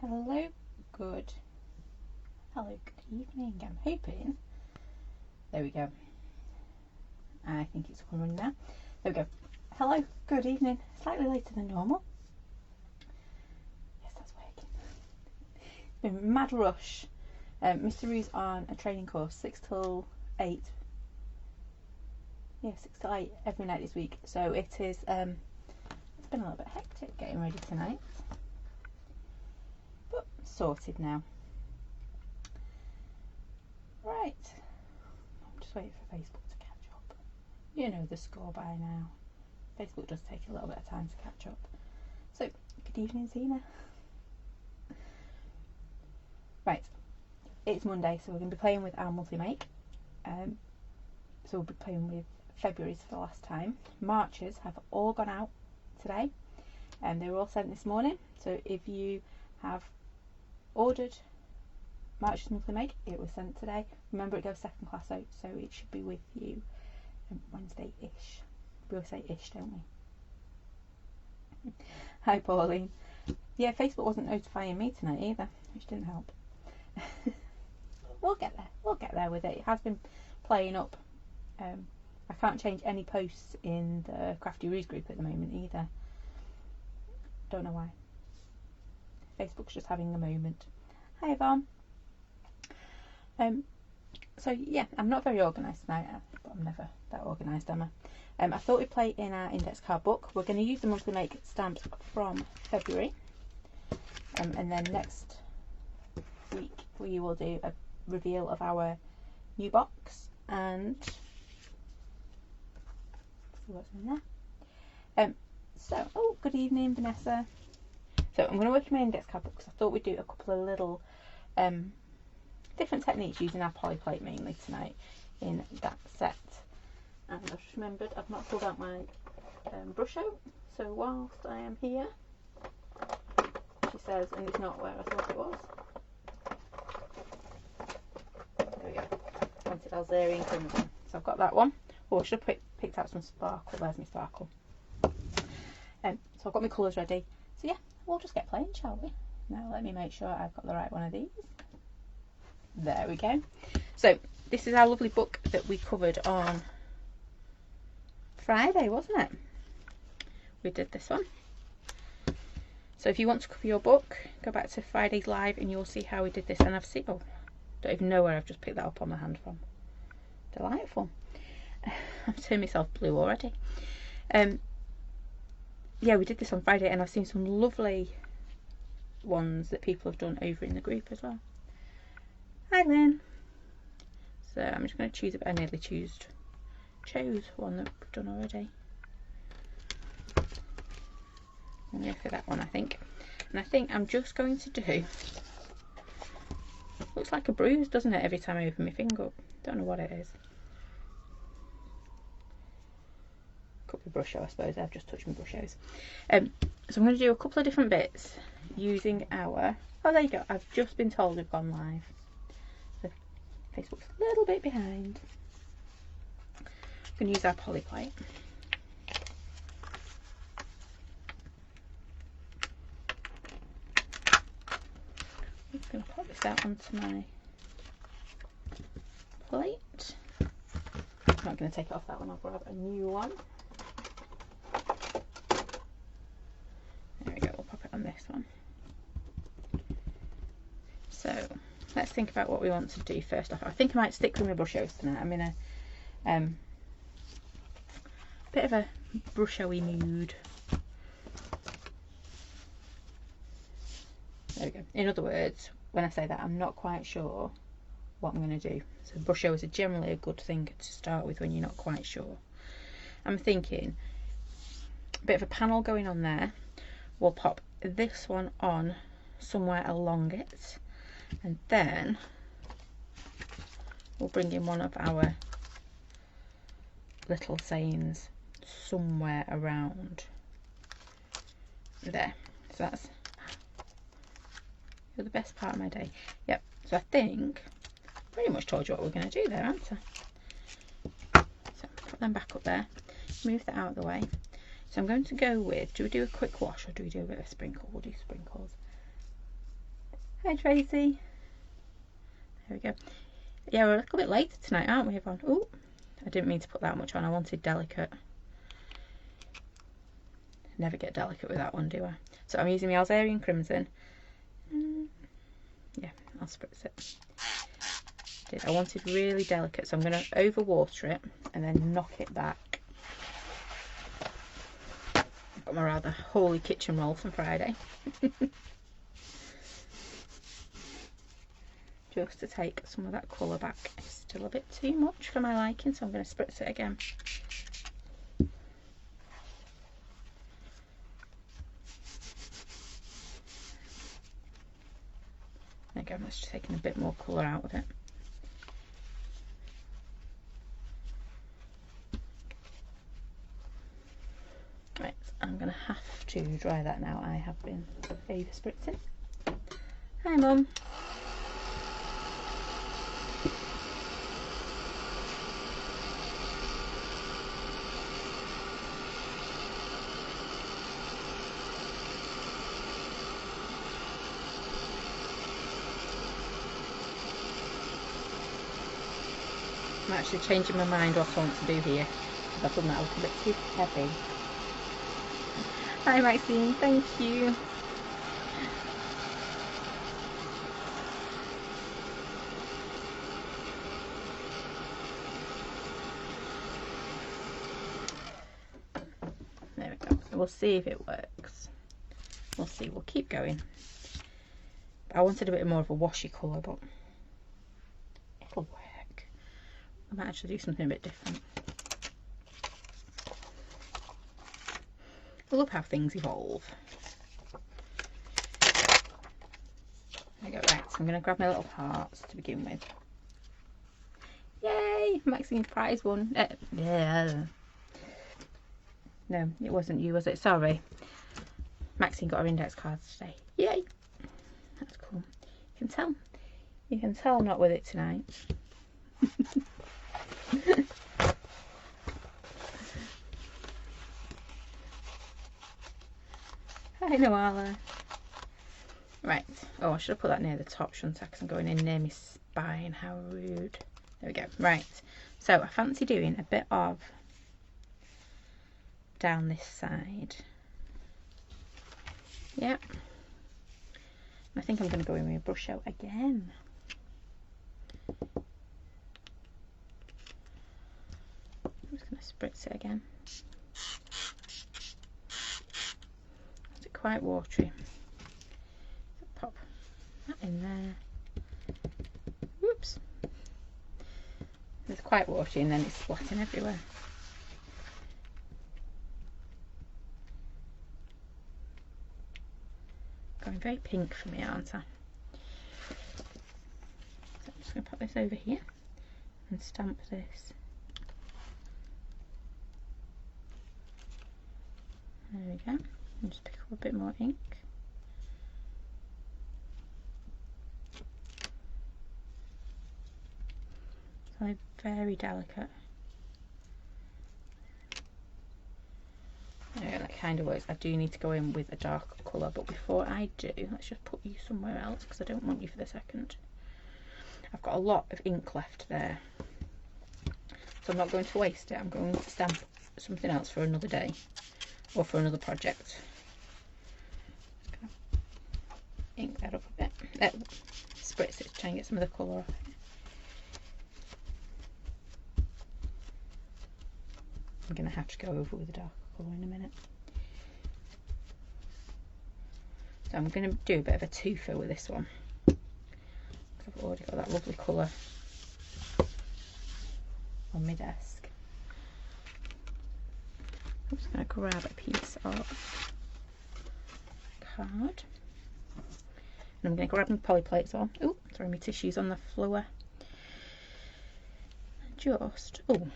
Hello, good evening. I'm hoping. There we go. I think it's up and running now. There we go. Hello, good evening. Slightly later than normal. Yes, that's working. It's been a mad rush. Mr. Rue's on a training course, 6 till 8. Yeah, 6 till 8 every night this week. So it is. It's been a little bit hectic getting ready tonight, but sorted now. Right. I'm just waiting for Facebook to catch up. You know the score by now. Facebook does take a little bit of time to catch up. So, good evening, Zena. Right. It's Monday, so we're going to be playing with our monthly make. So we'll be playing with February's for the last time. March's have all gone out today, and they were all sent this morning. So if you have ordered March's monthly make, it was sent today. Remember, it goes second class out, so it should be with you Wednesday-ish. We always say ish, don't we? Hi, Pauline. Yeah, Facebook wasn't notifying me tonight either, which didn't help. We'll get there. We'll get there with it. It has been playing up. I can't change any posts in the Crafty Roos group at the moment either. Don't know why. Facebook's just having a moment. Hi, Yvonne. So yeah, I'm not very organised tonight, but I'm never that organised, am I? I thought we'd play in our index card book. We're going to use the monthly make stamps from February, and then next week we will do a reveal of our new box and see what's in there. Oh, good evening, Vanessa. So I'm going to work in my index card book because I thought we'd do a couple of little different techniques using our polyplate mainly tonight in that set. And I've just remembered I've not pulled out my brush out, so whilst I am here, she says, and it's not where I thought it was. There we go. Wanted Alzerian Crimson. So I've got that one. Oh, I should have picked out some sparkle. There's my sparkle. So I've got my colours ready. So yeah, we'll just get playing, shall we? Now let me make sure I've got the right one of these. There we go. So this is our lovely book that we covered on Friday, wasn't it? We did this one. So if you want to cover your book, go back to Friday's live and you'll see how we did this. And I've seen, oh, don't even know where I've just picked that up on my hand from. Delightful. I've turned myself blue already. Yeah, we did this on Friday, and I've seen some lovely ones that people have done over in the group as well. Hi, Lynn. So I'm just going to choose it. I nearly chose one that we've done already. I'm going to go for that one, I think. And I think I'm just going to do, looks like a bruise, doesn't it, every time I open my finger? Don't know what it is. Could be brush out, I suppose. I've just touched my brush outs. So I'm going to do a couple of different bits using our, oh, there you go. I've just been told we've gone live. So Facebook's a little bit behind. I'm going to use our polyplate. I'm going to pop this out onto my plate. I'm not going to take it off that one. I'll grab a new one. There we go. We'll pop it on this one. So let's think about what we want to do first off. I think I might stick with my brush outs tonight. I'm in a bit of a brush outy mood. There we go. In other words, when I say that, I'm not quite sure what I'm going to do. So brush outs are generally a good thing to start with when you're not quite sure. I'm thinking a bit of a panel going on there. We'll pop this one on somewhere along it, and then we'll bring in one of our little sayings somewhere around there. So that's the best part of my day. Yep. So I think I've pretty much told you what we're going to do there, haven't I? So put them back up there, move that out of the way. So I'm going to go with, do we do a quick wash or do we do a bit of a sprinkle? We'll do sprinkles. Hi Tracy. There we go. Yeah, we're a little bit later tonight, aren't we, Yvonne? Oh, I didn't mean to put that much on. I wanted delicate. Never get delicate with that one, do I? So I'm using the Alzarian Crimson. Yeah, I'll spritz it. I wanted really delicate, so I'm going to over water it and then knock it back. I've got my rather holy kitchen roll from Friday. Just to take some of that colour back. It's still a bit too much for my liking, so I'm going to spritz it again. Again, let's just taking a bit more colour out of it. Right, I'm going to have to dry that now. I have been over spritzing. Hi Mum. I'm actually changing my mind what I want to do here. I've done that a little bit too heavy. Hi Maxine, thank you. There we go. We'll see if it works. We'll see, we'll keep going. I wanted a bit more of a washy colour, but it'll work. I might actually do something a bit different. I love how things evolve. There we go, right, so I'm going to grab my little hearts to begin with. Yay! Maxine's prize won. Yeah. No, it wasn't you, was it? Sorry. Maxine got her index cards today. Yay! That's cool. You can tell I'm not with it tonight. Hi Noala. Right. Oh, I should have put that near the top, shouldn't I? Because I'm going in near my spine. How rude. There we go. Right. So I fancy doing a bit of down this side. Yep. I think I'm going to go in with a brush out again. I'm just going to spritz it again. Is it quite watery? Pop that in there. Whoops. It's quite watery and then it's splatting everywhere. Going very pink for me, aren't I? So I'm just going to put this over here and stamp this. There we go. And just pick up a bit more ink. So very delicate. Yeah, that kind of works. I do need to go in with a darker colour, but before I do, let's just put you somewhere else because I don't want you for the second. I've got a lot of ink left there, so I'm not going to waste it. I'm going to stamp something else for another day or for another project. Ink that up a bit. Spritz it to try and get some of the colour off it. I'm going to have to go over with a darker colour in a minute. So I'm going to do a bit of a twofer with this one. I've already got that lovely colour on my desk. I'm just going to grab a piece of card. And I'm going to grab my poly plates on. Oh, throwing my tissues on the floor. Just, oh,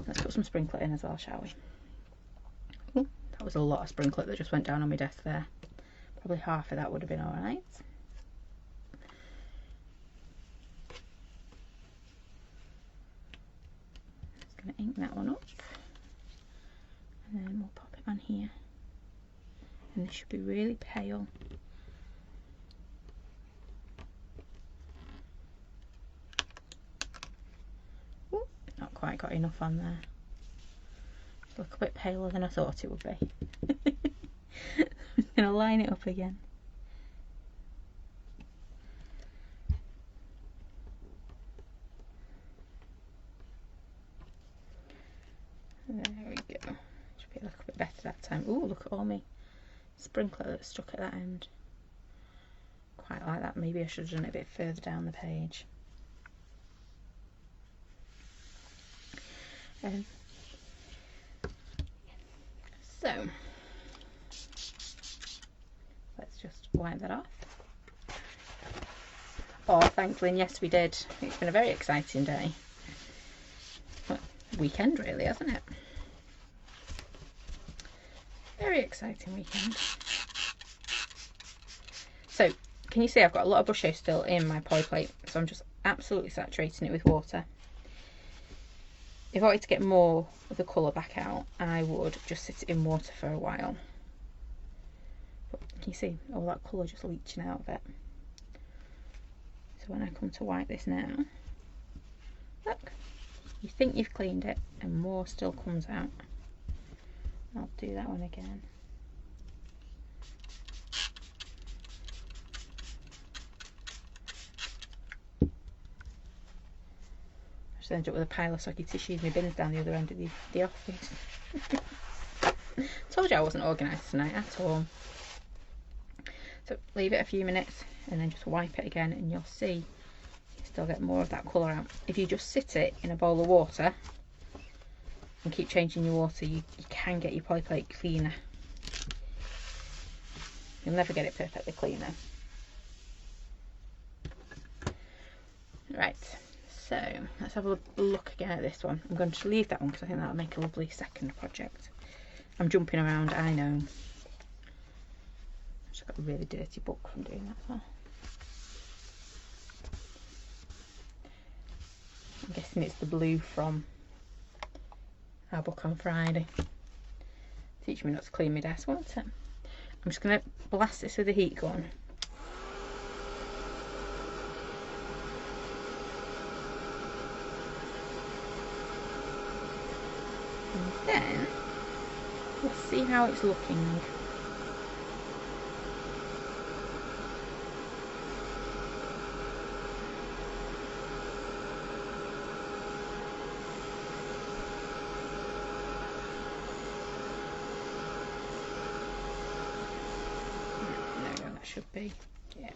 let's put some sprinkler in as well, shall we? Oh, that was a lot of sprinkler that just went down on my desk there. Probably half of that would have been alright. Just going to ink that one up. And then we'll pop it on here. And this should be really pale. got enough on there. It's a little bit paler than I thought it would be. I'm going to line it up again. There we go. Should be a little bit better that time. Oh, look at all my sprinkler that's stuck at that end. Quite like that. Maybe I should have done it a bit further down the page. So let's just wipe that off. Oh, thankfully, and yes, we did. It's been a very exciting day. Well, weekend, really, hasn't it? Very exciting weekend. So, can you see I've got a lot of brush still in my poi plate, so I'm just absolutely saturating it with water. If I wanted to get more of the colour back out, I would just sit it in water for a while. But can you see all that colour just leaching out of it? So when I come to wipe this now, look, you think you've cleaned it and more still comes out. I'll do that one again. I just ended up with a pile of socky tissues. My bin's down the other end of the office. Told you I wasn't organised tonight at all. So leave it a few minutes and then just wipe it again, and you'll see you still get more of that colour out. If you just sit it in a bowl of water and keep changing your water, you can get your poi plate cleaner. You'll never get it perfectly clean though. Right, so let's have a look again at this one. I'm going to leave that one because I think that'll make a lovely second project. I'm jumping around, I know. I've just got a really dirty book from doing that as well. I'm guessing it's the blue from our book on Friday. Teach me not to clean my desk, won't it? I'm just going to blast this with the heat gun. And then let's see how it's looking.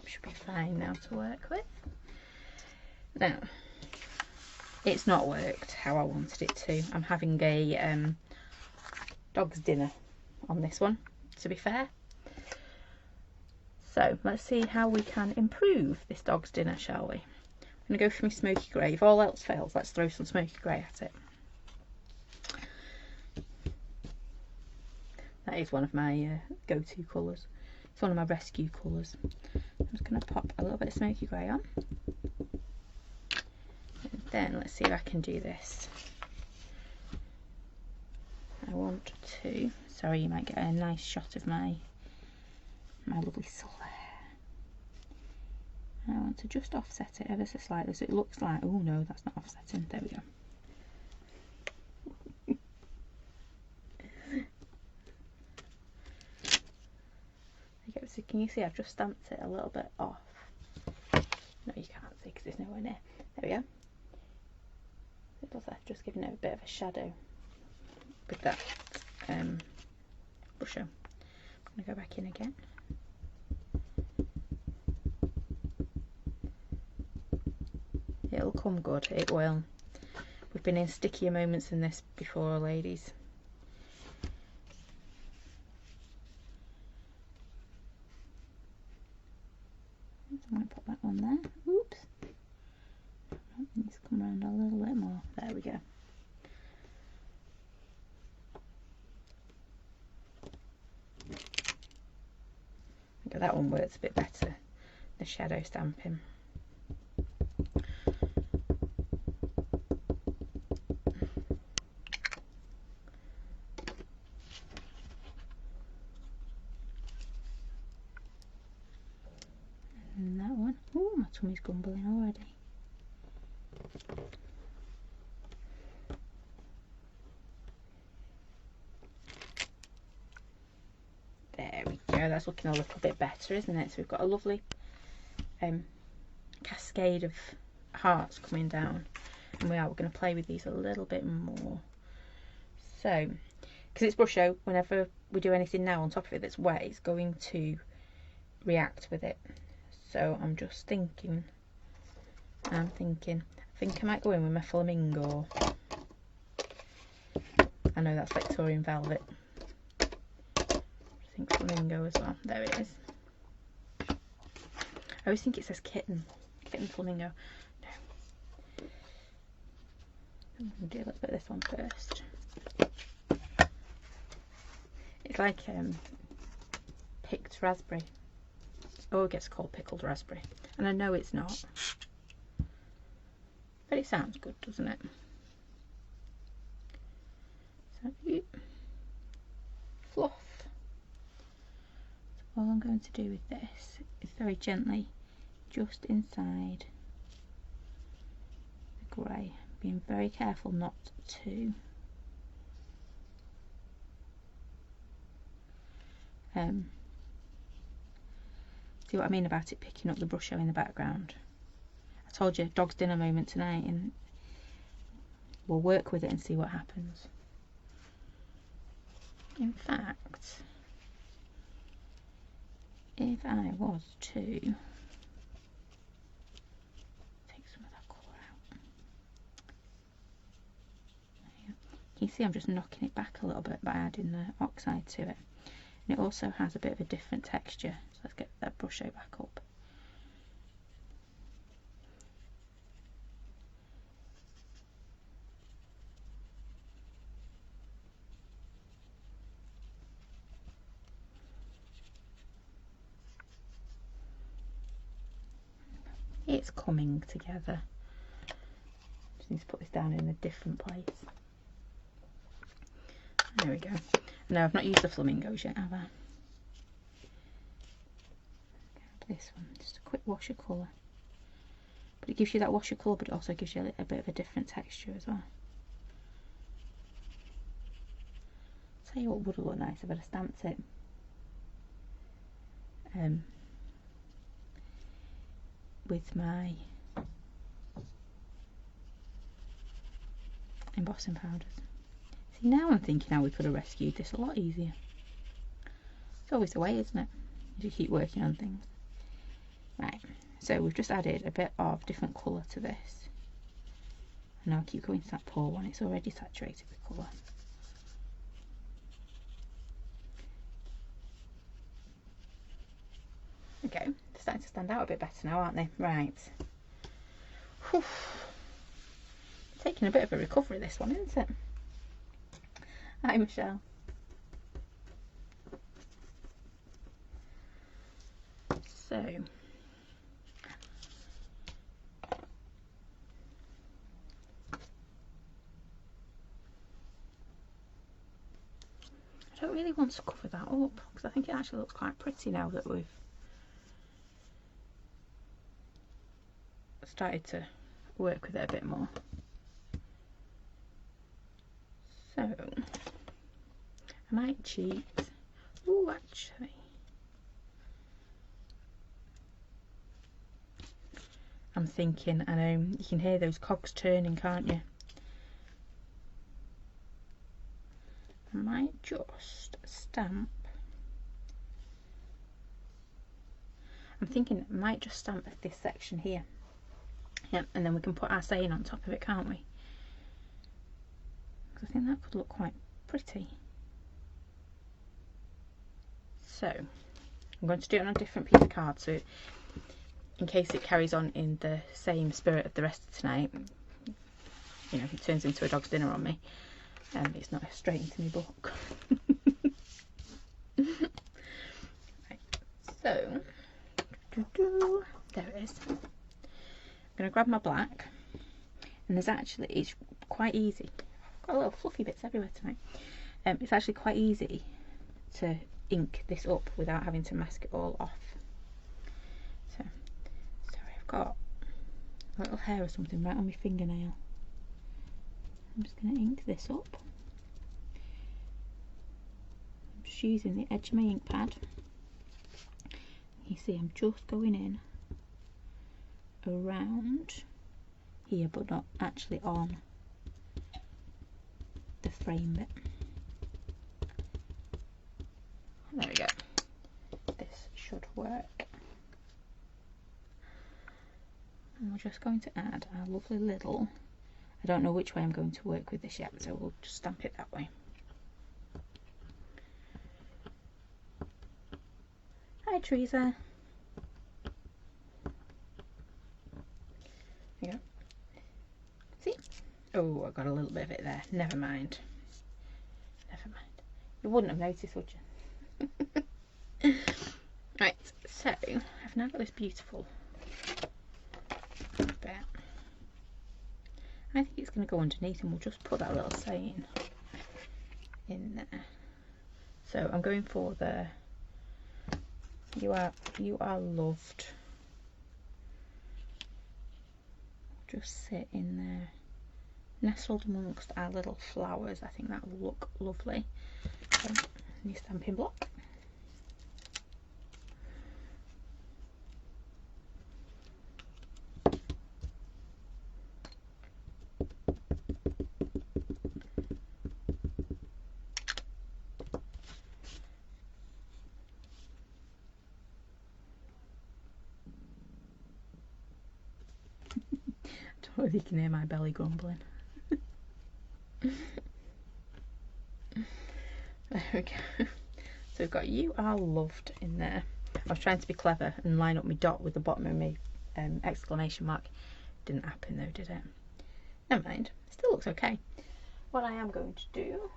Should be fine now to work with. Now, it's not worked how I wanted it to. I'm having a dog's dinner on this one, to be fair. So let's see how we can improve this dog's dinner, shall we? I'm going to go for my smoky grey. If all else fails, let's throw some smoky grey at it. That is one of my go-to colours. It's one of my rescue colours. I'm just going to pop a little bit of smoky grey on. And then let's see if I can do this. I want to, sorry, you might get a nice shot of my lovely silver hair. I want to just offset it ever so slightly so it looks like, oh no, that's not offsetting. There we go. So can you see I've just stamped it a little bit off? No, you can't see because it's nowhere near. There we go. It does that, just giving it a bit of a shadow with that brusher. I'm going to go back in again. It'll come good, it will. We've been in stickier moments than this before, ladies. I'm going to put that one there. Oops. It needs to come around a little bit more. There we go. I think that one works a bit better, the shadow stamping. And that one. Oh, my tummy's grumbling already. go, that's looking a little bit better, isn't it? So we've got a lovely cascade of hearts coming down, and we're going to play with these a little bit more. So, because it's brush show, whenever we do anything now on top of it that's wet, it's going to react with it. So I'm just thinking, I think I might go in with my flamingo. I know that's Victorian velvet. I think flamingo as well. There it is. I always think it says kitten flamingo. No. Let's do a little bit of this one first. It's like picked raspberry. Oh, it gets called pickled raspberry, and I know it's not, but it sounds good, doesn't it? So fluff. So all I'm going to do with this is very gently, just inside the grey, being very careful not to see what I mean about it picking up the brush show in the background. I told you, dog's dinner moment tonight, and we'll work with it and see what happens. In fact, if I was to take some of that colour out, you can see I'm just knocking it back a little bit by adding the oxide to it. And it also has a bit of a different texture, so let's get that brush show back up. It's coming together. Just need to put this down in a different place. There we go. No, I've not used the flamingos yet, have I? This one, just a quick wash of colour. But it gives you that wash of colour, but it also gives you a bit of a different texture as well. Tell you what would look nice if I'd have stamped it. With my embossing powders. See, now I'm thinking how we could have rescued this a lot easier. It's always the way, isn't it? You keep working on things. Right, so we've just added a bit of different colour to this. And now I keep going to that poor one, it's already saturated with colour. Okay, they're starting to stand out a bit better now, aren't they? Right. Whew. Taking a bit of a recovery, this one, isn't it? Hi, Michelle. So, I don't really want to cover that up because I think it actually looks quite pretty now that we've started to work with it a bit more. So, I might cheat. Oh, actually, I'm thinking, I know you can hear those cogs turning, can't you? I might just stamp. I'm thinking I might just stamp this section here. Yep, and then we can put our saying on top of it, can't we? Because I think that could look quite pretty. So, I'm going to do it on a different piece of card, so in case it carries on in the same spirit of the rest of tonight, you know, if it turns into a dog's dinner on me, it's not straight into my book. Right, so, there it is. I'm going to grab my black, and there's actually, it's quite easy. I've got little fluffy bits everywhere tonight. It's actually quite easy to ink this up without having to mask it all off. So, sorry, I've got a little hair or something right on my fingernail. I'm just going to ink this up. I'm just using the edge of my ink pad You see I'm just going in around here, but not actually on the frame bit. There we go. This should work. And we're just going to add our lovely little, I don't know which way I'm going to work with this yet, so we'll just stamp it that way. Hi Teresa. There you go. See? Oh, I got a little bit of it there. Never mind. Never mind. You wouldn't have noticed, would you? Right, so I've now got this beautiful bit. I think it's going to go underneath, and we'll just put that little saying in there. So I'm going for the you are loved. Just sit in there, nestled amongst our little flowers. I think that will look lovely. So, new stamping block. I don't know if you can hear my belly grumbling. There we go. So we've got you are loved in there. I was trying to be clever and line up my dot with the bottom of my exclamation mark. Didn't happen though, did it? Never mind. Still looks okay. What I am going to do,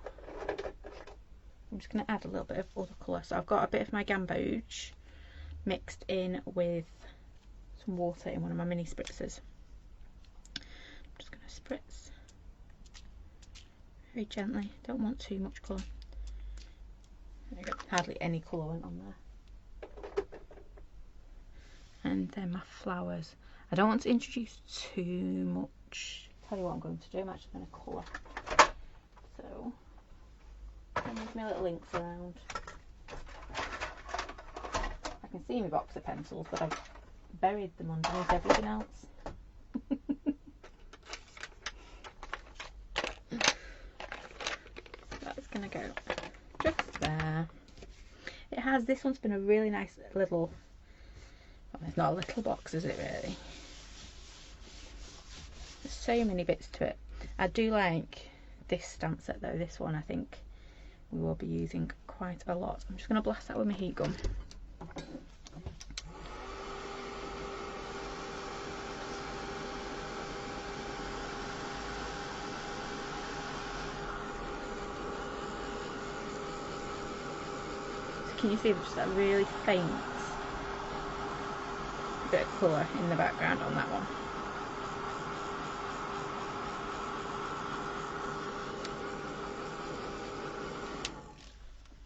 I'm just going to add a little bit of other colour. So I've got a bit of my gamboge mixed in with some water in one of my mini spritzers. I'm just going to spritz very gently. Don't want too much colour. There we go. Hardly any colour went on there. And then my flowers. I don't want to introduce too much. Tell you what I'm going to do. I'm actually going to colour. So I'll move my little inks around. I can see my box of pencils, but I've buried them underneath everything else. That's going to go just there. It has, this one's been a really nice little, well, it's not a little box, is it really? There's so many bits to it. I do like this stamp set though. This one I think we will be using quite a lot. I'm just going to blast that with my heat gun. So can you see just that really faint bit of colour in the background on that one?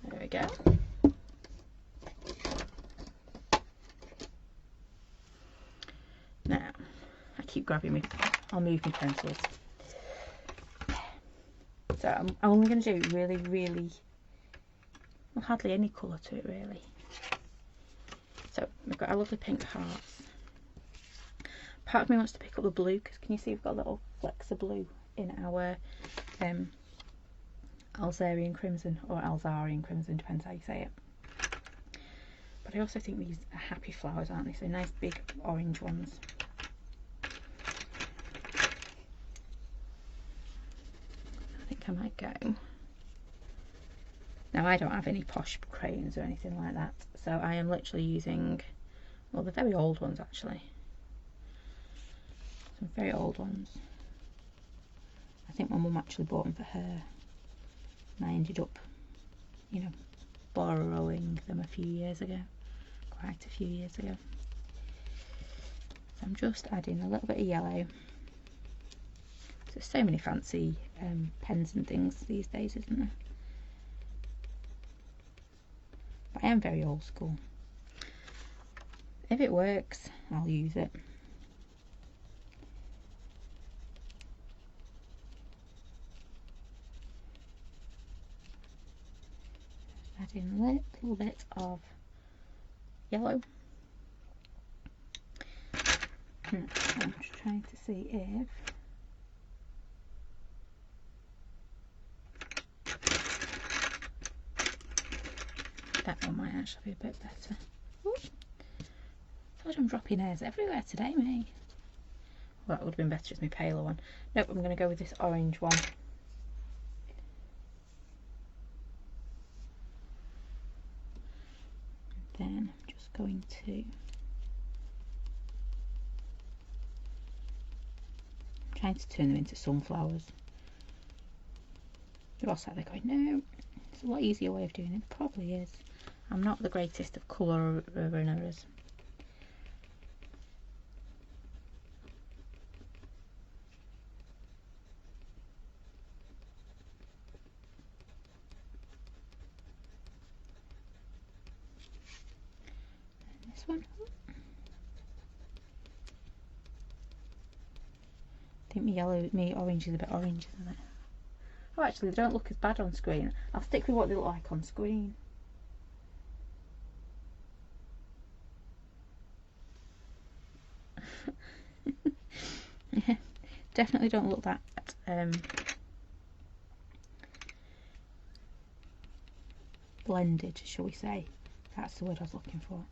There we go. Now, I keep grabbing me, I'll move my pencils. So I'm only going to do really, well, hardly any colour to it really. So we've got our lovely pink hearts. Part of me wants to pick up the blue, because can you see we've got little flecks of blue in our Alzarian crimson, or Alzarian crimson, depends how you say it. But I also think these are happy flowers, aren't they? So nice big orange ones. I think I might go. Now I don't have any posh crayons or anything like that, so I am literally using, well, the very old ones actually. Some very old ones. I think my mum actually bought them for her. And I ended up, you know, borrowing them a few years ago. Quite a few years ago. So I'm just adding a little bit of yellow. There's so many fancy pens and things these days, isn't there? But I am very old school. If it works, I'll use it. Adding a little bit of yellow I'm just trying to see if that one might actually be a bit better. Ooh. I thought I'm dropping hairs everywhere today, me. Well, that would have been better as my paler one. Nope, I'm going to go with this orange one. Then I'm just going to trying to turn them into sunflowers. You're all sat there going, no, it's a lot easier way of doing it. It probably is. I'm not the greatest of colour runners. This one. I think my orange is a bit orange, isn't it? Oh, actually, they don't look as bad on screen. I'll stick with what they look like on screen. Yeah, definitely don't look that blended, shall we say. That's the word I was looking for.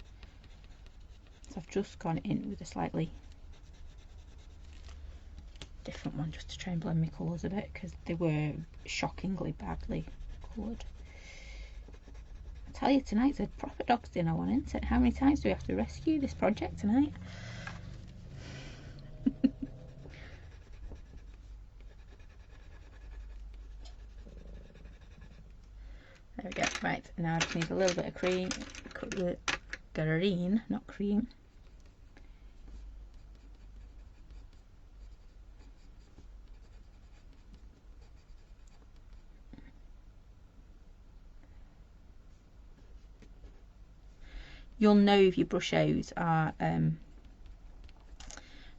So I've just gone in with a slightly different one just to try and blend my colours a bit, because they were shockingly badly coloured. I tell you, tonight's a proper dog's dinner one, isn't it? How many times do we have to rescue this project tonight? There we go. Right, now I just need a little bit of cream, green, not cream. You'll know if your brush O's are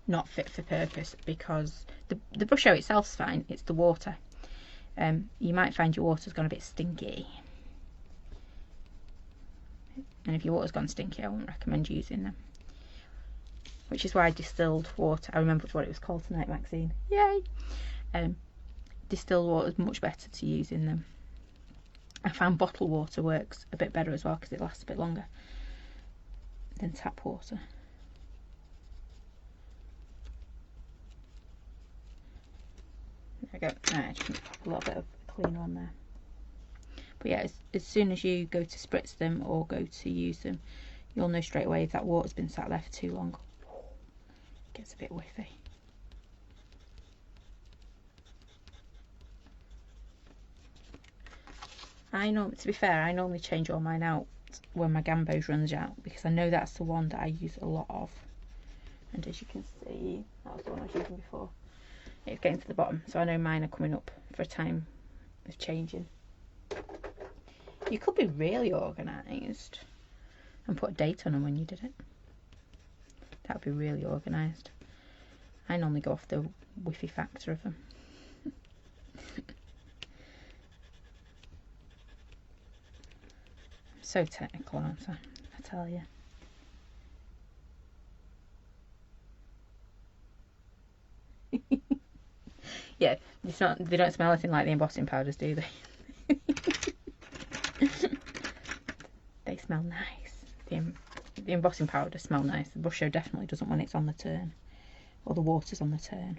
not fit for purpose, because the brush O itself's fine, it's the water. You might find your water's gone a bit stinky. And if your water's gone stinky, I wouldn't recommend using them. Which is why distilled water, I remembered what it was called tonight, Maxine. Yay! Distilled water is much better to use in them. I found bottled water works a bit better as well, because it lasts a bit longer than tap water. There we go. Alright, just put a little bit of cleaner on there. But yeah, as soon as you go to spritz them or go to use them, you'll know straight away if that water's been sat there for too long. It gets a bit whiffy. To be fair, I normally change all mine out when my Gambos runs out, because I know that's the one that I use a lot of. And as you can see, that was the one I was using before. It's getting to the bottom, so I know mine are coming up for a time of changing. You could be really organised and put a date on them when you did it. That would be really organised. I normally go off the whiffy factor of them. I'm so technical, aren't I? I tell you. Yeah, they don't smell anything like the embossing powders, do they? They smell nice. The embossing powders smell nice. The brush show definitely doesn't when it's on the turn, or the water's on the turn.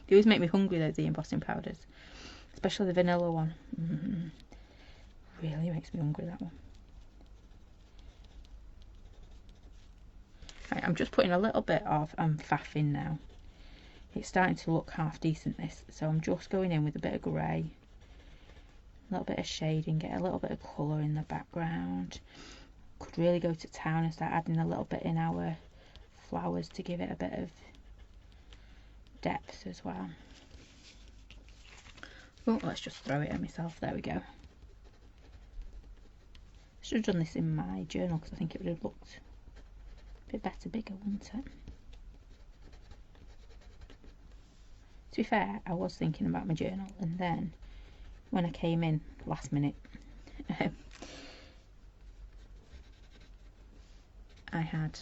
They always make me hungry, though, the embossing powders, especially the vanilla one. Really makes me hungry, that one. Right, I'm just putting a little bit of faff in now. It's starting to look half decent, this, so I'm just going in with a bit of grey, a little bit of shading, get a little bit of colour in the background. Could really go to town and start adding a little bit in our flowers to give it a bit of depth as well. Oh, let's just throw it at myself. There we go. Should have done this in my journal, because I think it would have looked a bit better, bigger, wouldn't it? To be fair, I was thinking about my journal, and then when I came in last minute, I I had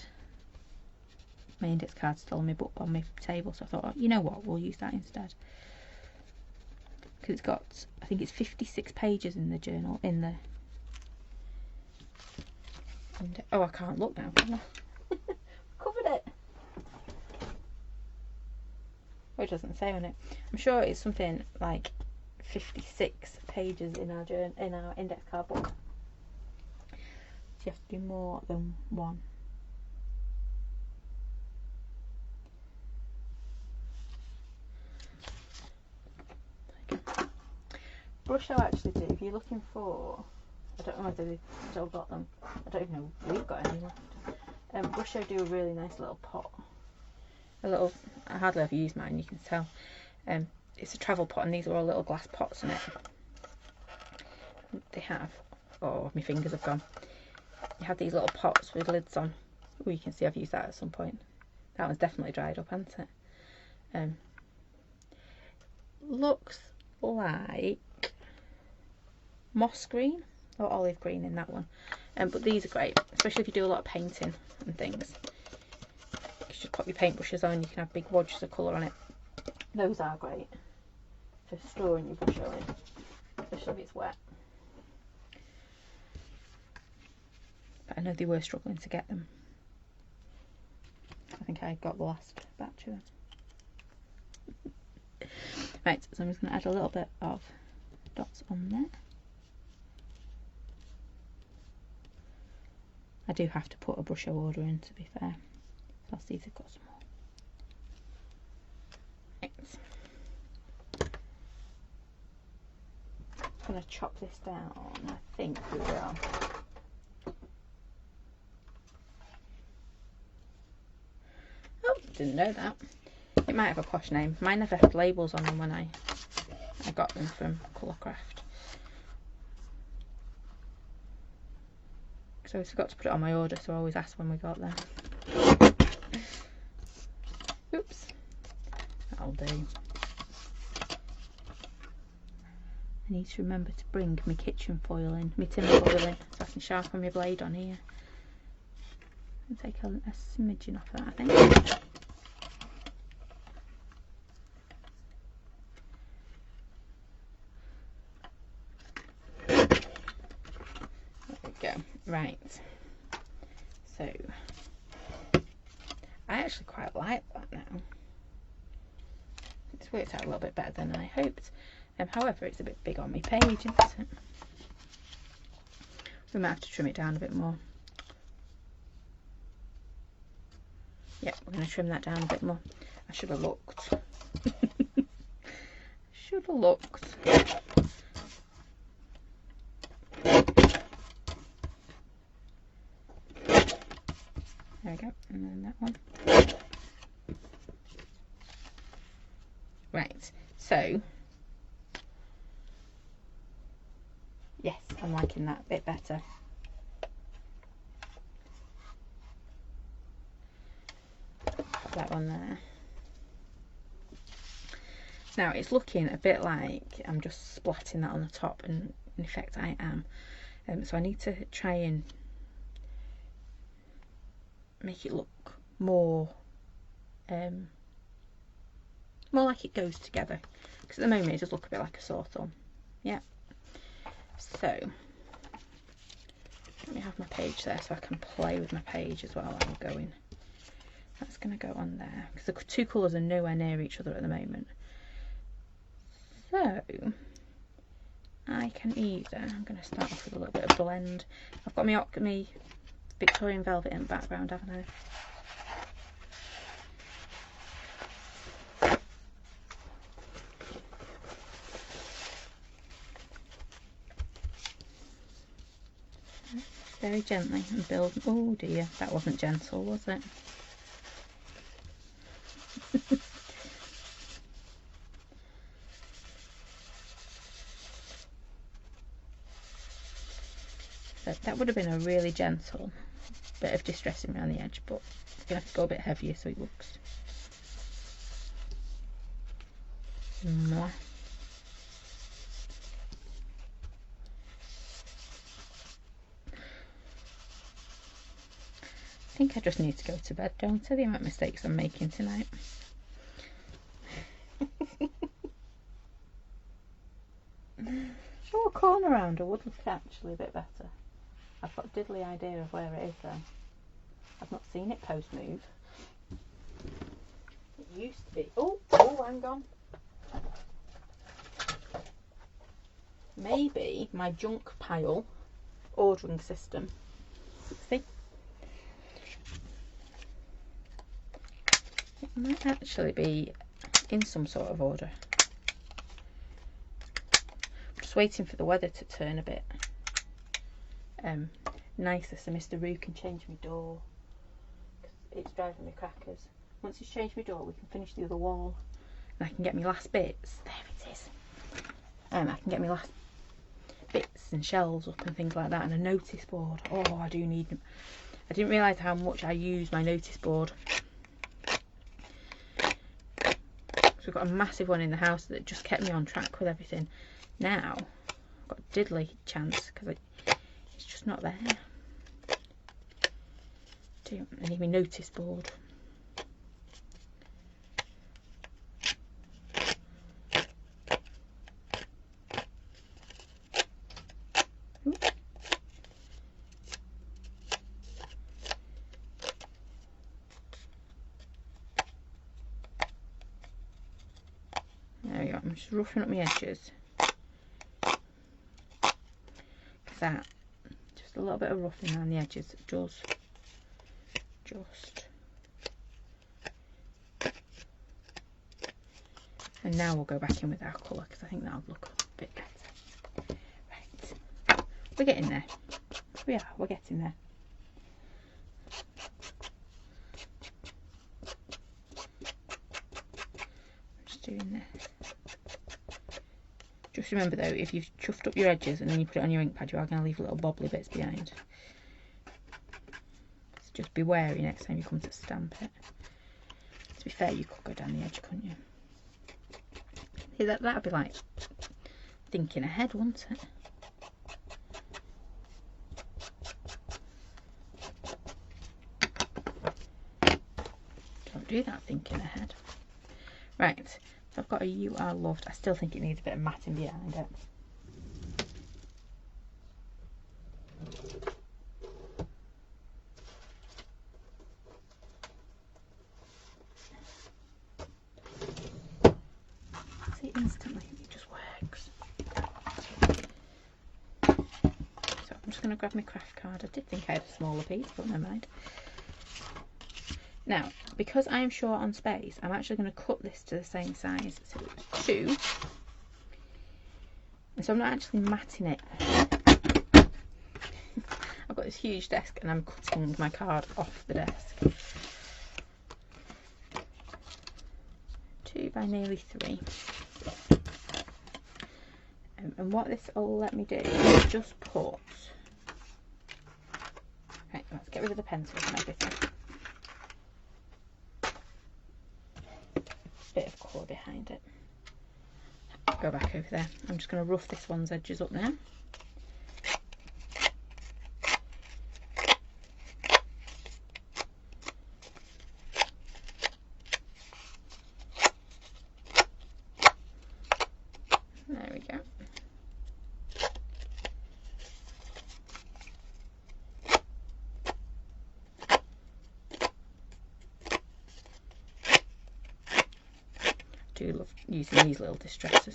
my index card still on my book on my table, so I thought, oh, you know what, we'll use that instead. Because it's got, I think it's 56 pages in the journal, in the... oh, I can't look now, can I? Covered it. Oh, it doesn't say on it. I'm sure it's something like 56 pages in our index card book. So you have to do more than one. Brush I actually do. If you're looking for, I don't know whether they've still got them. I don't even know if we've got any left. Brush I do a really nice little pot. A little. I hardly ever use mine. You can tell. It's a travel pot, and these are all little glass pots in it. They have. Oh, my fingers have gone. You have these little pots with lids on. Oh, you can see I've used that at some point. That one's definitely dried up, hasn't it? Looks like moss green or olive green in that one, but these are great, especially if you do a lot of painting and things. You just pop your paintbrushes on, you can have big wadges of colour on it. Those are great for storing your brush oil in, especially if it's wet. But I know they were struggling to get them. I think I got the last batch of them. Right, so I'm just going to add a little bit of dots on there. I do have to put a brush order in, to be fair. Plus these have got some more. Right. I'm going to chop this down. I think we will. Oh, didn't know that. It might have a posh name. Mine never had labels on them when I got them from Colourcraft. So I forgot to put it on my order, so I always ask when we got them. Oops. That'll do. I need to remember to bring my kitchen foil in, my timber foil in, so I can sharpen my blade on here. And take a smidgen off that, I think. Right, so I actually quite like that now. It's worked out a little bit better than I hoped. However, it's a bit big on my page, isn't it? We might have to trim it down a bit more. Yeah, we're going to trim that down a bit more. I should have looked. Should have looked. There we go, and then that one. Right, so yes, I'm liking that a bit better. Put that one there. Now it's looking a bit like I'm just splatting that on the top, and in effect I am. So I need to try and make it look more more like it goes together, because at the moment it does look a bit like a sore thumb. Yeah, so let me have my page there so I can play with my page as well. I'm going, that's going to go on there because the two colours are nowhere near each other at the moment. So I can either, I'm going to start off with a little bit of blend. I've got my Victorian velvet in the background, haven't I? Very gently and build. Oh dear, that wasn't gentle, was it? So that would have been a really gentle bit of distressing around the edge, but I'm gonna have to go a bit heavier so it looks more. think I just need to go to bed, don't I? The amount of mistakes I'm making tonight. Oh, a corner rounder would look actually a bit better. I've got a diddly idea of where it is though. I've not seen it post move. It used to be. Oh, hang on. Maybe my junk pile ordering system. See? It might actually be in some sort of order. I'm just waiting for the weather to turn a bit nicer so Mr. Roo can change my door. It's driving me crackers. Once he's changed my door, we can finish the other wall and I can get my last bits. There it is. I can get my last bits and shelves up and things like that, and a notice board. Oh, I do need them. I didn't realise how much I use my notice board. So we've got a massive one in the house that just kept me on track with everything. Now I've got a diddly chance because it's just not there. I need my notice board. There we go. I'm just roughing up my edges. That just a little bit of roughing around the edges does just. And now we'll go back in with our colour because I think that'll look a bit better. Right, we're getting there. We're getting there. I'm just doing this. Just remember though, if you've chuffed up your edges and then you put it on your ink pad, you are going to leave little bobbly bits behind. So just be wary next time you come to stamp it. To be fair, you could go down the edge, couldn't you? See, that would be like thinking ahead, wouldn't it? Don't do that thinking ahead. Right, so I've got a You Are Loved. I still think it needs a bit of matting behind it. See, instantly it just works. So I'm just going to grab my craft card. I did think I had a smaller piece, but never mind. Now, because I am short on space, I'm actually going to cut this to the same size. So it's 2. And so I'm not actually matting it. I've got this huge desk and I'm cutting my card off the desk. 2 by nearly 3. And what this will let me do is just put... Right, let's get rid of the pencils and everything. Bit of colour behind it. Go back over there. I'm just going to rough this one's edges up now. There we go. I do love using these little distressors.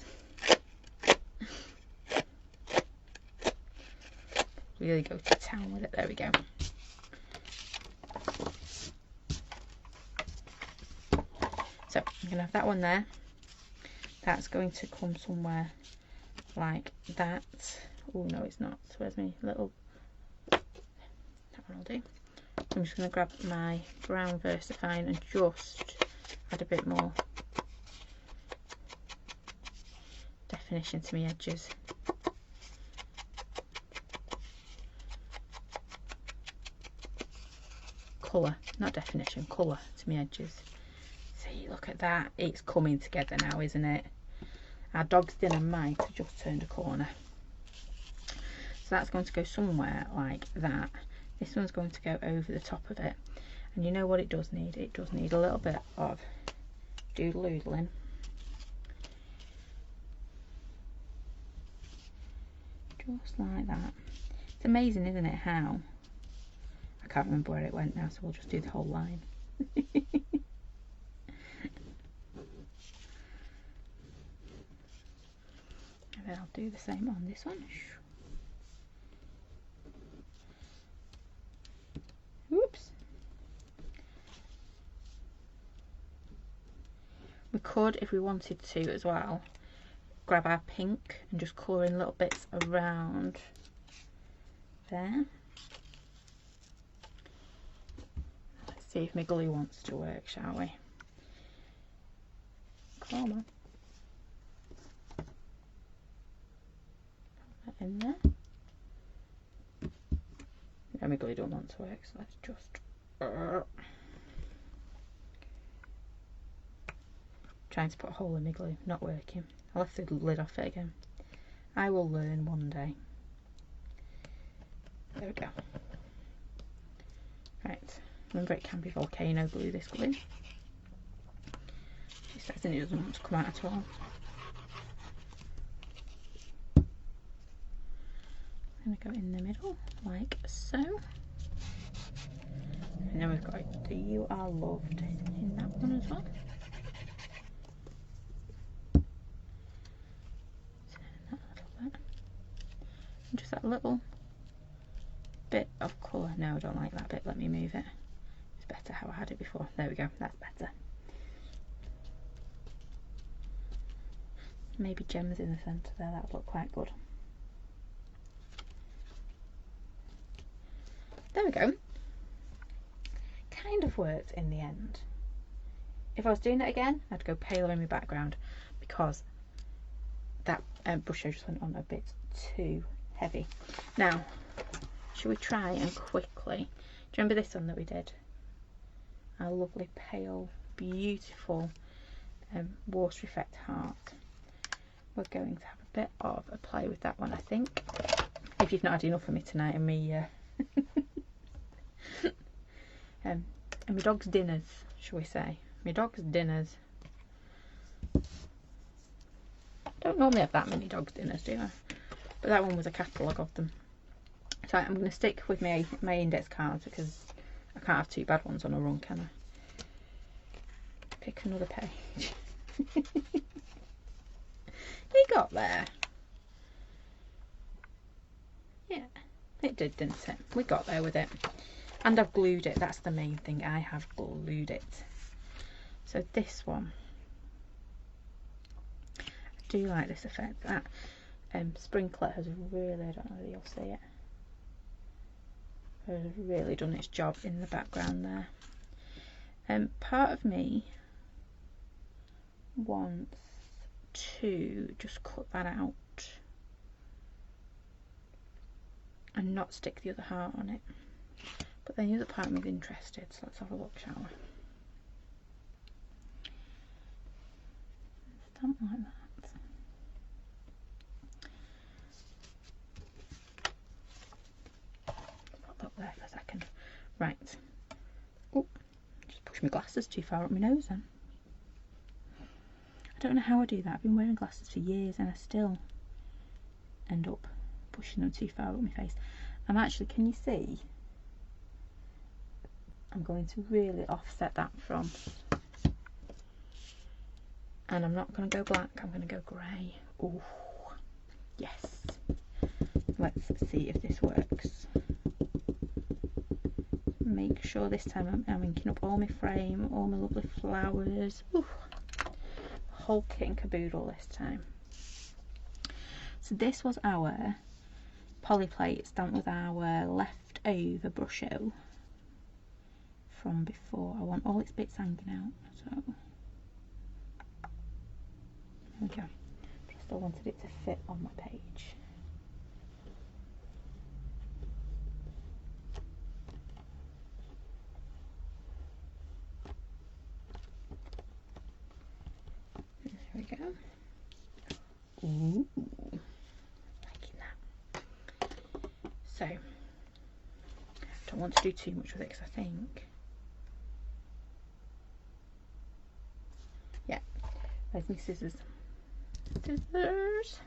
Really go to town with it. There we go. So I'm going to have that one there. That's going to come somewhere like that. Oh no, it's not. So where's my little... That one will do. I'm just going to grab my brown VersaFine and just add a bit more definition to my edges. Colour, not definition, colour to my edges. See, look at that. It's coming together now, isn't it? Our dog's dinner might have just turned a corner. So that's going to go somewhere like that. This one's going to go over the top of it. And you know what it does need? It does need a little bit of doodle-oodling. Just like that. It's amazing, isn't it, how... I can't remember where it went now, so we'll just do the whole line. And then I'll do the same on this one. Whoops. We could, if we wanted to as well, grab our pink and just colour in little bits around there. Let's see if my glue wants to work, shall we? Come on. Put that in there. No, my glue don't want to work, so let's just... Trying to put a hole in my glue, not working. I'll have to lid off it again. I will learn one day. There we go. Right, remember it can be volcano glue, this glue. She says it doesn't want to come out at all. I'm going to go in the middle, like so. And then we've got the You Are Loved in that one as well. Just that little bit of colour. No, I don't like that bit. Let me move it. It's better how I had it before. There we go. That's better. Maybe gems in the centre there. That would look quite good. There we go. Kind of worked in the end. If I was doing it again, I'd go paler in my background because that brush just went on a bit too heavy. Now, shall we try and quickly, do you remember this one that we did? Our lovely pale, beautiful water effect heart. We're going to have a bit of a play with that one, I think. If you've not had enough of me tonight and me and my dog's dinners, shall we say? My dog's dinners. Don't normally have that many dog's dinners, do I? But that one was a catalogue of them. So I'm going to stick with my index cards because I can't have two bad ones on a run, can I? Pick another page. He got there. Yeah, it did, didn't it? We got there with it. And I've glued it. That's the main thing. I have glued it. So this one. I do like this effect. That sprinkler has really, I don't know whether you'll see it, has really done its job in the background there. Part of me wants to just cut that out and not stick the other heart on it, but then the other part of me is interested, so let's have a look, shall we? Stamp like that. Pop up there for a second. Right. Oh, just push my glasses too far up my nose then. I don't know how I do that. I've been wearing glasses for years and I still end up pushing them too far up my face. I'm actually, can you see? I'm going to really offset that from, and I'm not going to go black, I'm going to go grey. Oh, yes. Let's see if this works. Make sure this time I'm inking up all my frame, all my lovely flowers. Ooh. Whole kit and caboodle this time. So this was our polyplate stamped with our leftover Brusho from before. I want all its bits hanging out, so there we go. Just I wanted it to fit on my page. There we go. Ooh, liking that. So, don't want to do too much with it because I think Where's my scissors? Scissors.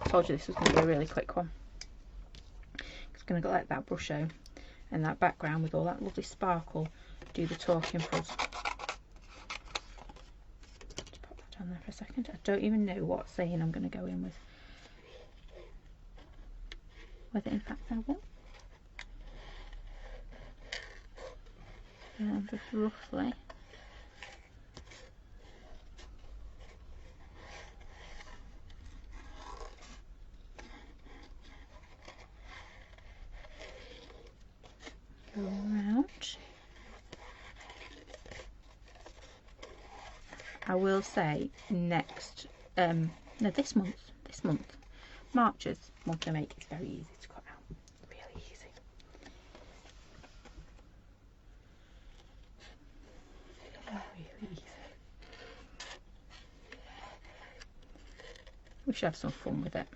Told you this was going to be a really quick one. It's going to let that brush out and that background with all that lovely sparkle do the talking for us. Just pop that down there for a second. I don't even know what saying I'm going to go in with. Whether in fact I will. Just roughly. Go around. I will say next, no, this month, March's monthly make is very easy to cut out, really easy. Really easy. We should have some fun with it.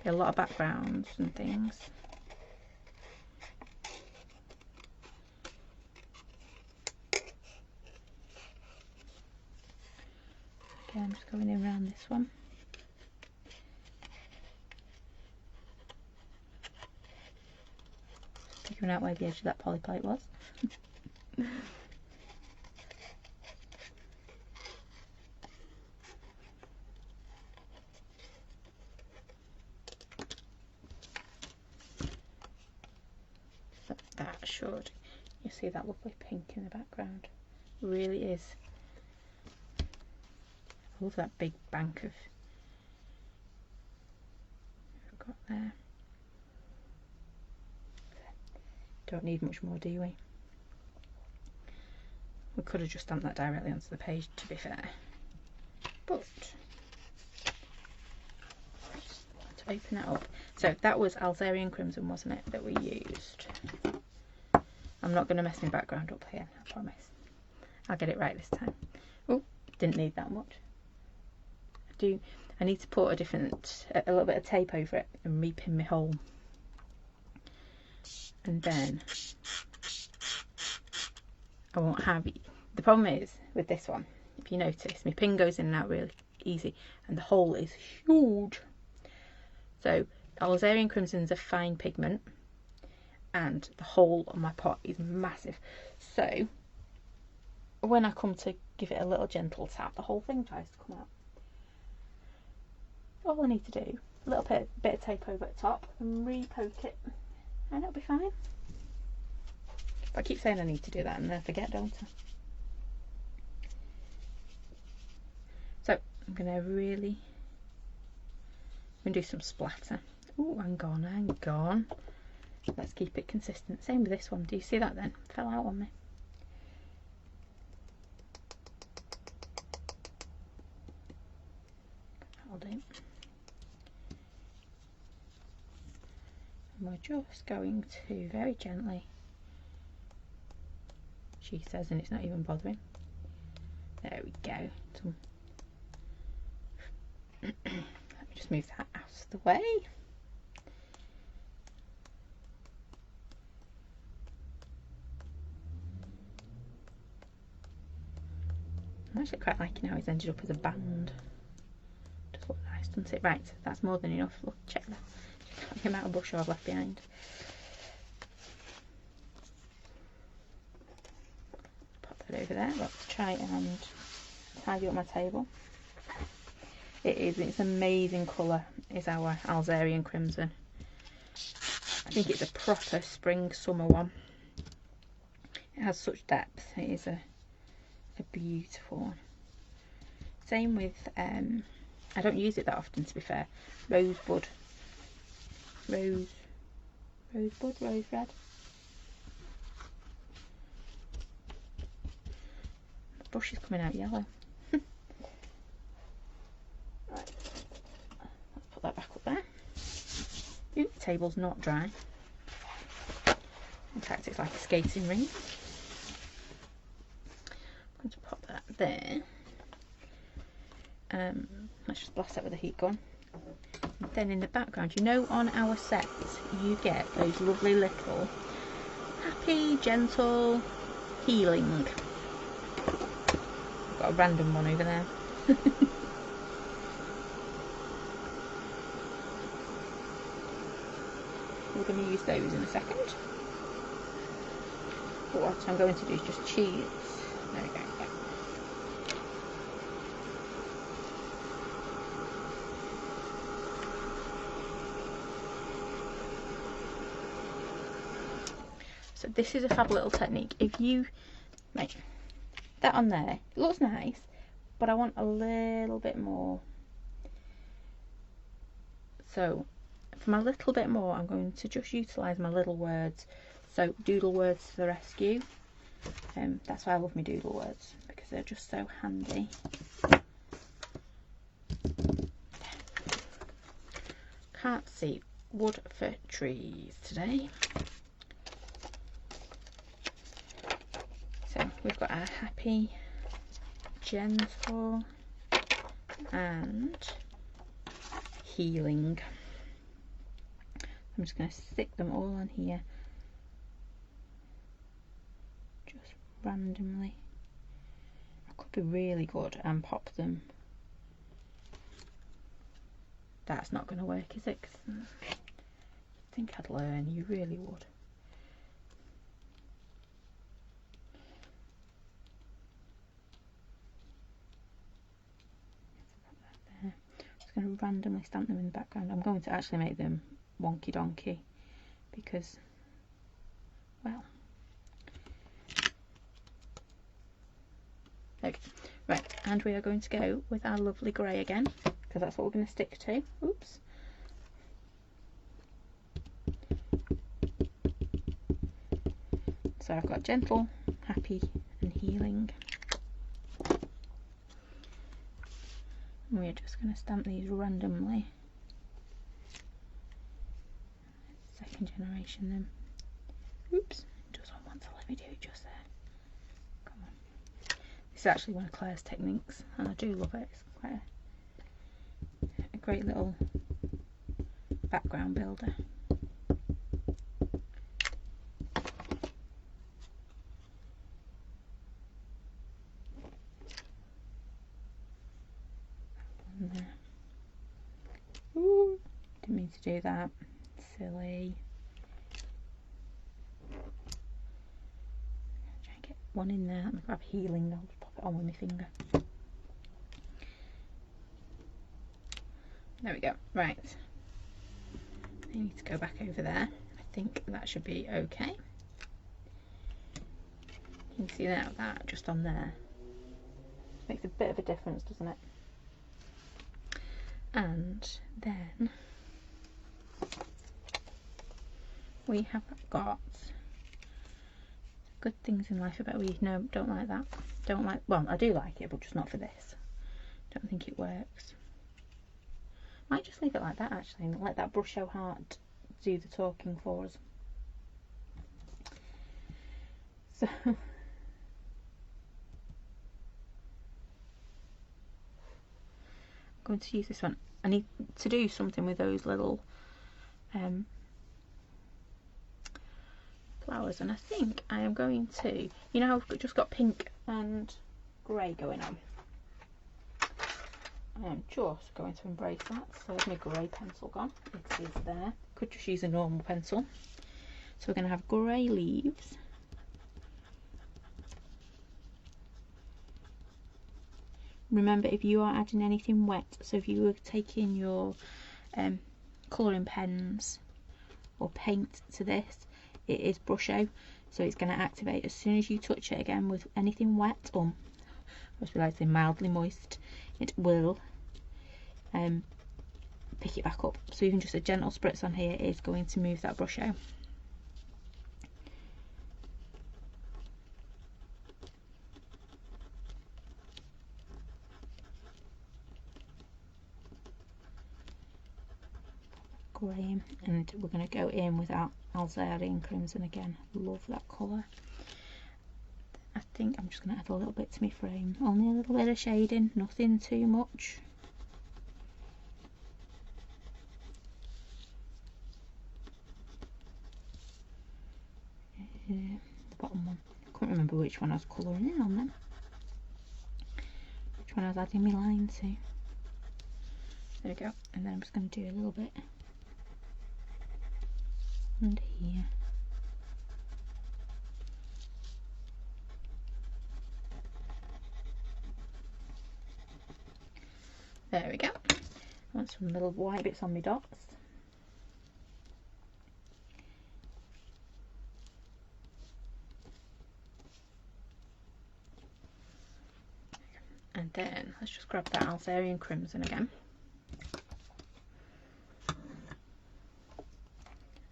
Be a lot of backgrounds and things. Okay, I'm just going in around this one. Figuring out where the edge of that poly plate was. So that should, you see that lovely pink in the background, really is. I love that big bank of we've got there. Don't need much more, do we? We could have just stamped that directly onto the page, to be fair. But to open that up. So that was Alzarian Crimson, wasn't it, that we used? I'm not going to mess my background up here, I promise. I'll get it right this time. Oh, didn't need that much. I need to put a little bit of tape over it and re-pin my hole. And then I won't have it. The problem is with this one, if you notice, my pin goes in and out really easy and the hole is huge. So Alzarian Crimson's a fine pigment and the hole on my pot is massive. So when I come to give it a little gentle tap, the whole thing tries to come out. All I need to do, a little bit of tape over the top and re-poke it and it'll be fine. But I keep saying I need to do that and then I forget, don't I? So I'm going to do some splatter. Oh, hang on. Let's keep it consistent. Same with this one. Do you see that then? Fell out on me. That'll do. And we're just going to very gently, she says, and it's not even bothering. There we go. Let me just move that out of the way. I'm actually quite liking how it's ended up as a band. Just look nice, doesn't it? Right, that's more than enough. Look, check that. Check out the amount of bush I've left behind. Pop that over there. Let's try and tidy up my table. It's amazing colour, is our Alzarian Crimson. I think it's a proper spring summer one. It has such depth. It is a beautiful one. Same with I don't use it that often, to be fair. Rose red. The brush is coming out yellow. Right, let's put that back up there. Ooh, the table's not dry. In fact, it's like a skating rink. I'm going to pop that there. Let's just blast that with a heat gun. And then in the background, you know, on our sets, you get those lovely little happy, gentle, healing. I've got a random one over there. We're going to use those in a second. But what I'm going to do is just cheese. There we go. Yeah. So this is a fab little technique. If you make that on there, it looks nice, but I want a little bit more. So for my little bit more, I'm going to just utilise my little words. So doodle words to the rescue. That's why I love my doodle words, because they're just so handy. Can't see wood for trees today. So we've got our happy, gentle and healing. I'm just going to stick them all on here, just randomly. I could be really good and pop them. That's not going to work, is it? 'Cause I think I'd learn, you really would. I'm just going to randomly stamp them in the background. I'm going to actually make them wonky donkey because, well, okay. Right, and we are going to go with our lovely grey again, because that's what we're going to stick to. Oops. So I've got gentle, happy and healing. And we're just going to stamp these randomly. Second generation then. Oops, it doesn't want to let me do it just there. Come on. This is actually one of Claire's techniques and I do love it. It's quite a great little background builder. Ooh, didn't mean to do that. Silly. Try and get one in there. I'm going to grab healing. I'll just pop it on with my finger. There we go. Right. I need to go back over there. I think that should be okay. You can see now that just on there makes a bit of a difference, doesn't it? And then we have got good things in life about we no, don't like that. Don't like, well, I do like it, but just not for this. Don't think it works. Might just leave it like that actually and let that brush so hard do the talking for us. So I'm going to use this one. I need to do something with those little flowers, and I think I am going to, you know, I've just got pink and grey going on. I am just going to embrace that. So there's my grey pencil gone. It is there. Could just use a normal pencil. So we're going to have grey leaves. Remember, if you are adding anything wet, so if you were taking your colouring pens or paint to this, it is Brusho, so it's going to activate as soon as you touch it again with anything wet, or I must be like saying mildly moist, it will pick it back up. So even just a gentle spritz on here is going to move that Brusho. Grey, and we're going to go in with our Alzarian Crimson again. Love that colour. I think I'm just going to add a little bit to my frame, only a little bit of shading, nothing too much. The bottom one, I can't remember which one I was colouring in on then. which one I was adding my line to. There we go. And then I'm just going to do a little bit under here. There we go. I want some little white bits on my dots. And then let's just grab that Alzarian Crimson again.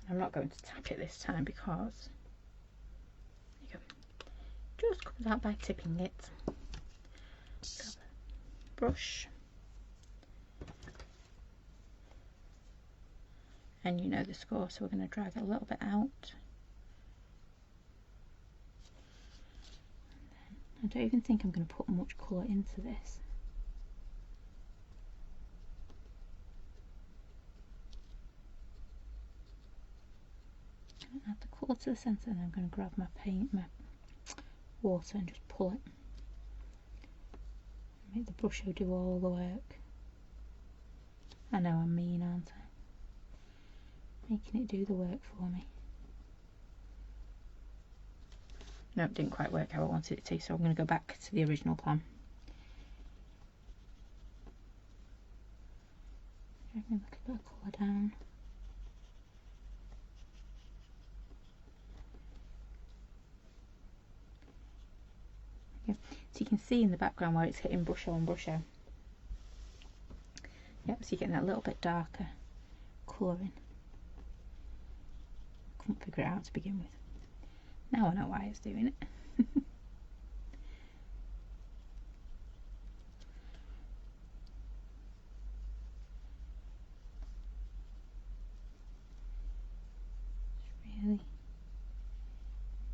I'm not going to tap it this time because there you go. Just comes out by tipping it. Grab a brush. And you know the score, so we're going to drag it a little bit out. I don't even think I'm going to put much colour into this. I'm going to add the colour to the centre, and I'm going to grab my paint, my water, and just pull it. Make the brush do all the work. I know I'm mean, aren't I? Making it do the work for me. No, it didn't quite work how I wanted it to, so I'm going to go back to the original plan. Drag a little bit of colour down. Yeah. So you can see in the background where it's hitting brush on brush out. Yep, so you're getting that little bit darker colouring. Couldn't figure it out to begin with. Now I know why it's doing it. Just really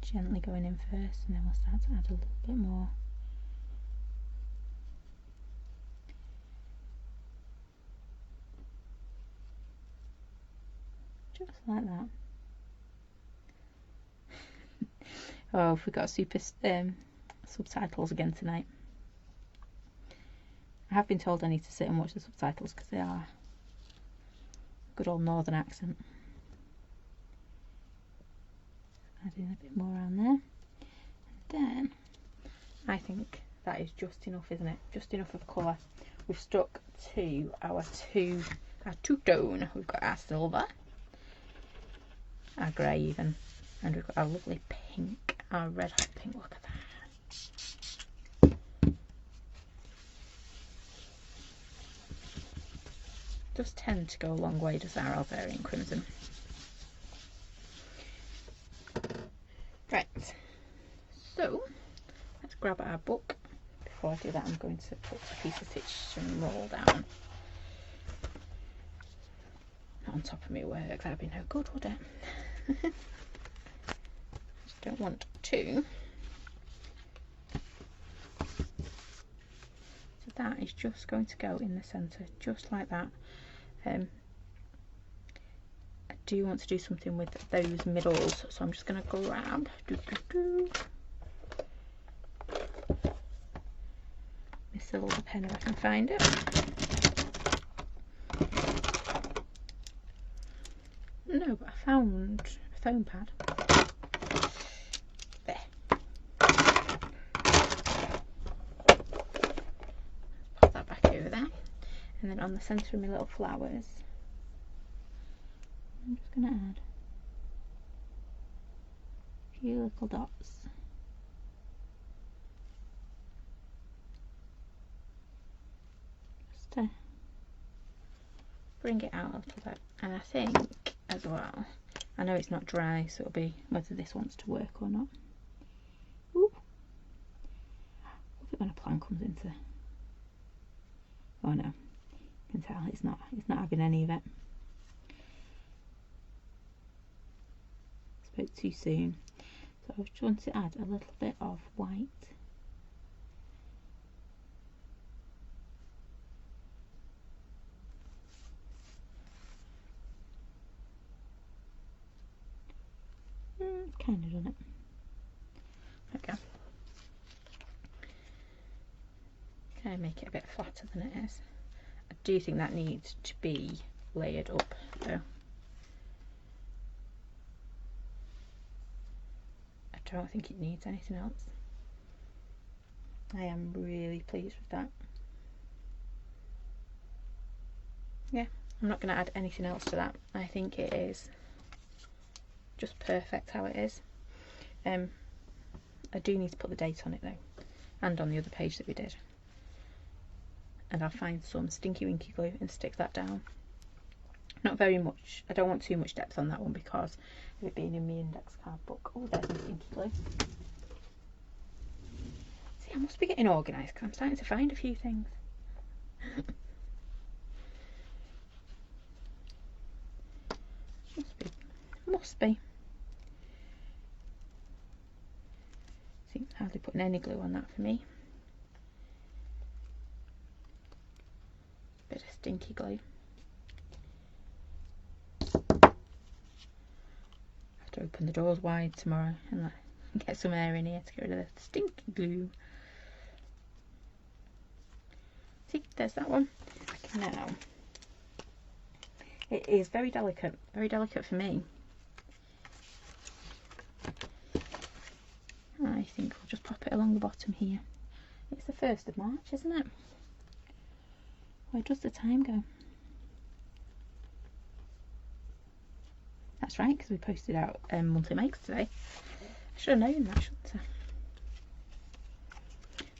gently going in first, and then we'll start to add a little bit more. Just like that. Oh, we got super subtitles again tonight. I have been told I need to sit and watch the subtitles because they are good old northern accent. Adding a bit more around there. And then I think that is just enough, isn't it? Just enough of colour. We've stuck to our two-tone. We've got our silver, our grey even, and we've got our lovely pink, our red hot pink. Look at that. Does tend to go a long way, does our Alzarian Crimson. Right, so let's grab our book. Before I do that, I'm going to put a piece of stitch and roll down on top of my work. That'd be no good, would it? Just don't want to. So that is just going to go in the centre, just like that. I do want to do something with those middles, so I'm just going to grab my silver pen if I can find it. No, but I found a foam pad. There. Pop that back over there. And then on the centre of my little flowers, I'm just going to add a few little dots. Just to bring it out a little bit. And I think as well, I know it's not dry, so it'll be whether this wants to work or not. Ooh. I love it when a plan comes into. Oh no, you can tell it's not having any of it. Spoke too soon. So I just want to add a little bit of white. Kind of done it. Okay. try and make it a bit flatter than it is. I do think that needs to be layered up though. I don't think it needs anything else. I am really pleased with that. Yeah, I'm not going to add anything else to that. I think it is just perfect how it is. I do need to put the date on it though, and on the other page that we did. And I'll find some Stinky Winky glue and stick that down. Not very much. I don't want too much depth on that one because of it being in my index card book. Oh, there's some Stinky glue. See, I must be getting organised because I'm starting to find a few things. Must be. See, hardly putting any glue on that for me. Bit of stinky glue. Have to open the doors wide tomorrow and get some air in here to get rid of the stinky glue. See, there's that one. Now, it is very delicate for me. I think we'll just pop it along the bottom here. It's the 1st of March, isn't it? Where does the time go? That's right, because we posted out monthly makes today. I should have known that, shouldn't I?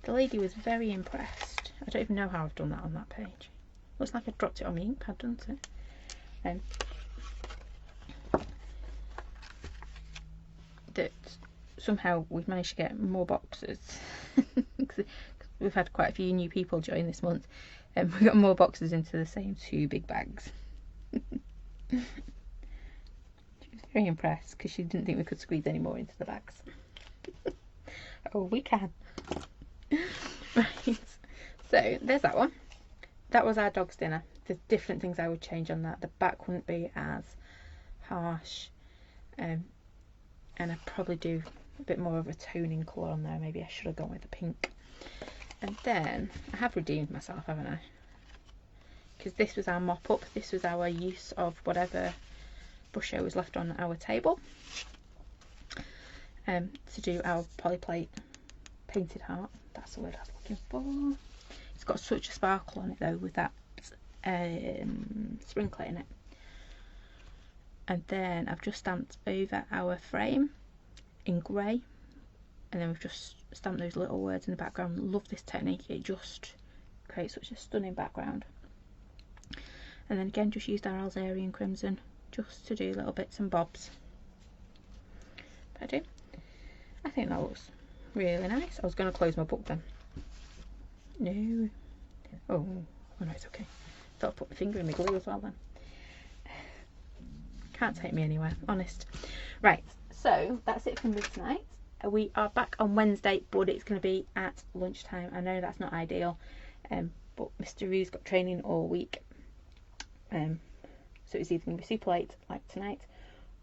The lady was very impressed. I don't even know how I've done that on that page. Looks like I dropped it on my ink pad, doesn't it? That somehow we've managed to get more boxes. We've had quite a few new people join this month, and we got more boxes into the same 2 big bags. She was very impressed because she didn't think we could squeeze any more into the bags. Oh, we can. Right, so there's that one. That was our dog's dinner. There's different things I would change on that. The back wouldn't be as harsh, and I'd probably do a bit more of a toning colour on there. Maybe I should have gone with the pink. And then I have redeemed myself, haven't I? Because this was our mop up. This was our use of whatever brusho was left on our table to do our polyplate painted heart. That's the word I was looking for. It's got such a sparkle on it though, with that sprinkler in it. And then I've just stamped over our frame in grey, and then we've just stamped those little words in the background. Love this technique, it just creates such a stunning background. And then again just used our Alzarian crimson just to do little bits and bobs. But I think that looks really nice. I was going to close my book then. No. Oh no, it's okay. Thought I'd put my finger in my glue as well then. Can't take me anywhere, honest. Right, so that's it from me tonight. We are back on Wednesday, but it's going to be at lunchtime. I know that's not ideal, but Mr. Roo's got training all week. So it's either going to be super late, like tonight,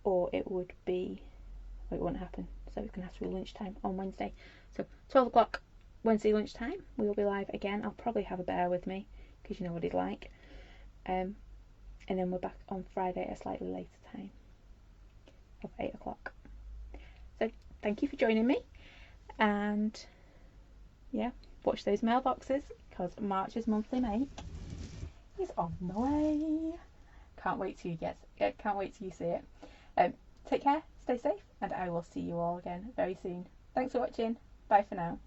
or it would be, well, it won't happen. So it's going to have to be lunchtime on Wednesday. So 12 o'clock Wednesday lunchtime, we will be live again. I'll probably have a bear with me, because you know what he's like. And then we're back on Friday at a slightly later time of 8 o'clock. So thank you for joining me, and yeah, watch those mailboxes because March's monthly make is on the way. Can't wait till you see it. Take care, stay safe, and I will see you all again very soon. Thanks for watching. Bye for now.